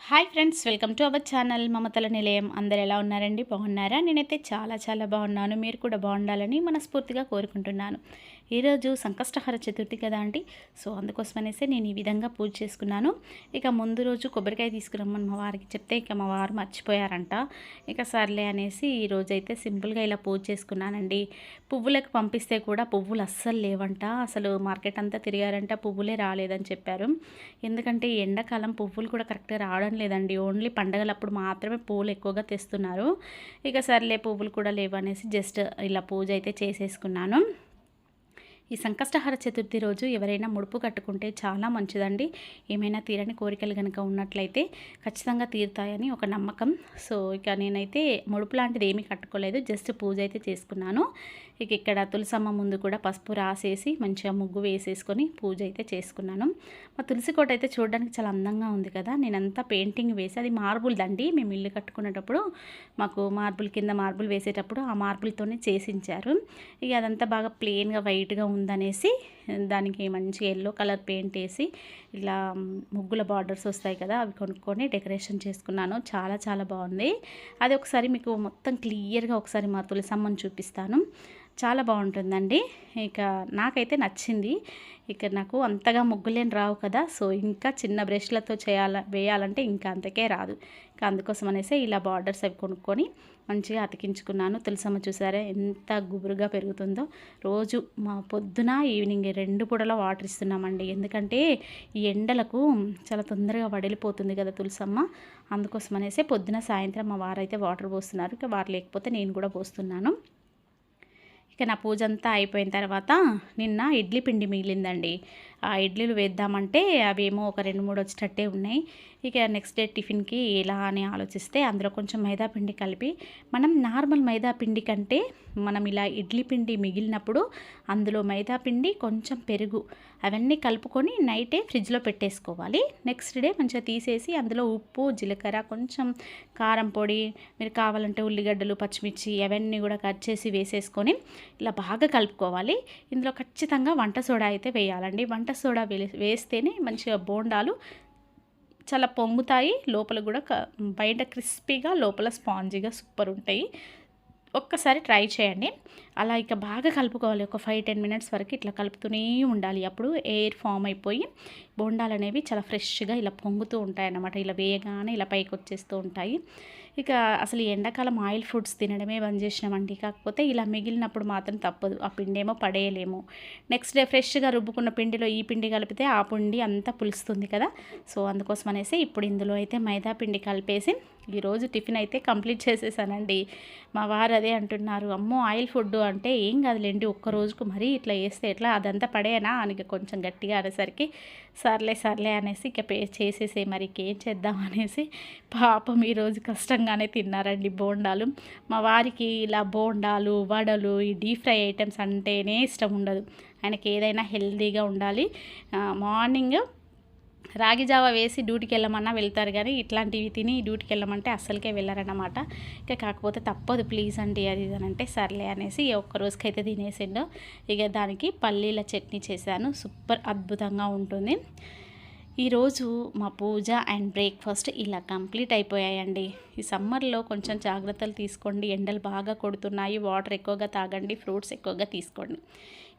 Hi friends, welcome to our channel మమతల నిలయం. అందరు ఎలా ఉన్నారండి? బాగున్నారా? నేనైతే చాలా బాగున్నాను. మీరు కూడా బాగుండాలని మనస్ఫూర్తిగా కోరుకుంటున్నాను. ఈరోజు సంకష్టహర చతుర్థి కదా అండి. సో అందుకోసమనేసి నేను ఈ విధంగా పూజ చేసుకున్నాను. ఇక ముందు రోజు కొబ్బరికాయ తీసుకురమ్మని మా వారికి చెప్తే ఇక మా వారు మర్చిపోయారంట. ఇక సర్లే అనేసి ఈరోజైతే సింపుల్గా ఇలా పూజ చేసుకున్నానండి. పువ్వులకు పంపిస్తే కూడా పువ్వులు అస్సలు లేవంట. అసలు మార్కెట్ అంతా తిరిగారంట, పువ్వులే రాలేదని చెప్పారు. ఎందుకంటే ఈ ఎండాకాలం పువ్వులు కూడా కరెక్ట్గా రావడం లేదండి. ఓన్లీ పండగలప్పుడు మాత్రమే పువ్వులు ఎక్కువగా తెస్తున్నారు. ఇక సర్లే పువ్వులు కూడా లేవనేసి జస్ట్ ఇలా పూజ అయితే చేసేసుకున్నాను. ఈ సంకష్టహర చతుర్థి రోజు ఎవరైనా ముడుపు కట్టుకుంటే చాలా మంచిదండి. ఏమైనా తీరని కోరికలు కనుక ఉన్నట్లయితే ఖచ్చితంగా తీరుతాయని ఒక నమ్మకం. సో ఇక నేనైతే ముడుపు లాంటిది ఏమీ కట్టుకోలేదు, జస్ట్ పూజ అయితే చేసుకున్నాను. ఇక ఇక్కడ తులసమ్మ ముందు కూడా పసుపు రాసేసి మంచిగా ముగ్గు వేసేసుకొని పూజ అయితే చేసుకున్నాను. మా తులసి కోట అయితే చూడడానికి చాలా అందంగా ఉంది కదా. నేనంతా పెయింటింగ్ వేసి, అది మార్బుల్ దండి. మేము ఇల్లు కట్టుకునేటప్పుడు మాకు మార్బుల్ కింద మార్బుల్ వేసేటప్పుడు ఆ మార్బుల్తోనే చేసించారు. ఇక అదంతా బాగా ప్లెయిన్గా వైట్గా ఉందనేసి దానికి మంచి ఎల్లో కలర్ పెయింట్ వేసి ఇలా ముగ్గుల బార్డర్స్ వస్తాయి కదా, అవి కొనుక్కొని డెకరేషన్ చేసుకున్నాను. చాలా బాగుంది. అది ఒకసారి మీకు మొత్తం క్లియర్గా ఒకసారి మా తులసమ్మని చూపిస్తాను. చాలా బాగుంటుందండి. ఇక నాకైతే నచ్చింది. ఇక నాకు అంతగా ముగ్గులేని రావు కదా, సో ఇంకా చిన్న బ్రష్లతో వేయాలంటే ఇంకా అంతకే రాదు. ఇక అందుకోసం అనేసి ఇలా బార్డర్స్ అవి కొనుక్కొని మంచిగా అతికించుకున్నాను. తులసమ్మ చూసారా ఎంత గుబురుగా పెరుగుతుందో. రోజు మా పొద్దున ఈవినింగ్ 2 పూటలా వాటర్ ఇస్తున్నామండి. ఎందుకంటే ఈ ఎండలకు చాలా తొందరగా వడిలిపోతుంది కదా తులసమ్మ. అందుకోసం అనేసి పొద్దున సాయంత్రం మా వారైతే వాటర్ పోస్తున్నారు. ఇక వారు లేకపోతే నేను కూడా పోస్తున్నాను. ఇక నా పూజ అంతా అయిపోయిన తర్వాత నిన్న ఇడ్లీ పిండి మిగిలిందండి. ఆ ఇడ్లీలు వేద్దామంటే అవేమో ఒక 2-3 వచ్చేటట్టే ఉన్నాయి. ఇక నెక్స్ట్ డే టిఫిన్కి ఎలా అని ఆలోచిస్తే అందులో కొంచెం మైదా పిండి కలిపి, మనం నార్మల్ మైదా పిండి కంటే మనం ఇలా ఇడ్లీ పిండి మిగిలినప్పుడు అందులో మైదా పిండి కొంచెం పెరుగు అవన్నీ కలుపుకొని నైటే ఫ్రిడ్జ్లో పెట్టేసుకోవాలి. నెక్స్ట్ డే మంచిగా తీసేసి అందులో ఉప్పు, జీలకర్ర, కొంచెం కారం పొడి, మీరు కావాలంటే ఉల్లిగడ్డలు, పచ్చిమిర్చి అవన్నీ కూడా కట్ చేసి వేసేసుకొని ఇలా బాగా కలుపుకోవాలి. ఇందులో ఖచ్చితంగా వంట సోడా అయితే వేయాలండి. వంట సోడా వేస్తేనే మంచిగా బోండాలు చాలా పొంగుతాయి. లోపల కూడా బయట క్రిస్పీగా, లోపల స్పాంజీగా సూపర్ ఉంటాయి. ఒక్కసారి ట్రై చేయండి. అలా ఇక బాగా కలుపుకోవాలి. ఒక 5-10 మినిట్స్ వరకు ఇట్లా కలుపుతూనే ఉండాలి. అప్పుడు ఎయిర్ ఫామ్ అయిపోయి బోండాలు అనేవి చాలా ఫ్రెష్గా ఇలా పొంగుతూ ఉంటాయి అన్నమాట. ఇలా వేయగానే ఇలా పైకి వచ్చేస్తూ ఉంటాయి. ఇక అసలు ఈ ఎండాకాలం ఆయిల్ ఫుడ్స్ తినడమే బంద్ చేసినామండి. కాకపోతే ఇలా మిగిలినప్పుడు మాత్రం తప్పదు. ఆ పిండి ఏమో పడేయలేము. నెక్స్ట్ డే ఫ్రెష్గా రుబ్బుకున్న పిండిలో ఈ పిండి కలిపితే ఆ పిండి అంతా పులుస్తుంది కదా. సో అందుకోసం అనేసి ఇప్పుడు ఇందులో అయితే మైదా పిండి కలిపేసి ఈరోజు టిఫిన్ అయితే కంప్లీట్ చేసేసానండి. మా వారు అదే అంటున్నారు, అమ్మో ఆయిల్ ఫుడ్ అంటే ఏం కాదులేండి, ఒక్క రోజుకు మరీ ఇట్లా వేస్తే ఎట్లా, అదంతా పడేనా అని కొంచెం గట్టిగా అనేసరికి సర్లే అనేసి ఇక చేసేసే మరి ఇంకేం చేద్దాం అనేసి పాపం ఈరోజు కష్టంగానే తిన్నారండి బోండాలు. మా వారికి ఇలా బోండాలు, వడలు, ఈ డీప్ ఫ్రై ఐటమ్స్ అంటేనే ఇష్టం ఉండదు. ఆయనకి ఏదైనా హెల్తీగా ఉండాలి. మార్నింగ్ రాగి జావ వేసి డ్యూటీకి వెళ్ళమన్నా వెళ్తారు, కానీ ఇట్లాంటివి తిని డ్యూటీకి వెళ్ళమంటే అస్సలకే వెళ్ళారన్నమాట. ఇక కాకపోతే తప్పదు ప్లీజ్ అండి అది ఇది అంటే సర్లే అనేసి ఒక్క రోజుకైతే తినేసిండు. ఇక దానికి పల్లీల చట్నీ చేశాను. సూపర్ అద్భుతంగా ఉంటుంది. ఈరోజు మా పూజ అండ్ బ్రేక్ఫాస్ట్ ఇలా కంప్లీట్ అయిపోయాయండి. ఈ సమ్మర్లో కొంచెం జాగ్రత్తలు తీసుకోండి. ఎండలు బాగా కొడుతున్నాయి. వాటర్ ఎక్కువగా తాగండి, ఫ్రూట్స్ ఎక్కువగా తీసుకోండి.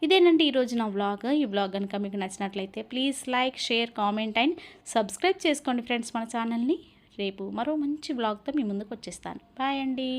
ఇదేనండి ఈరోజు నా వ్లాగ్. ఈ వ్లాగ్ కనుక మీకు నచ్చినట్లయితే please like, share, comment and subscribe చేసుకోండి ఫ్రెండ్స్ మన ఛానల్ని. రేపు మరో మంచి వ్లాగ్తో మీ ముందుకు వచ్చేస్తాను. బాయ్ అండి.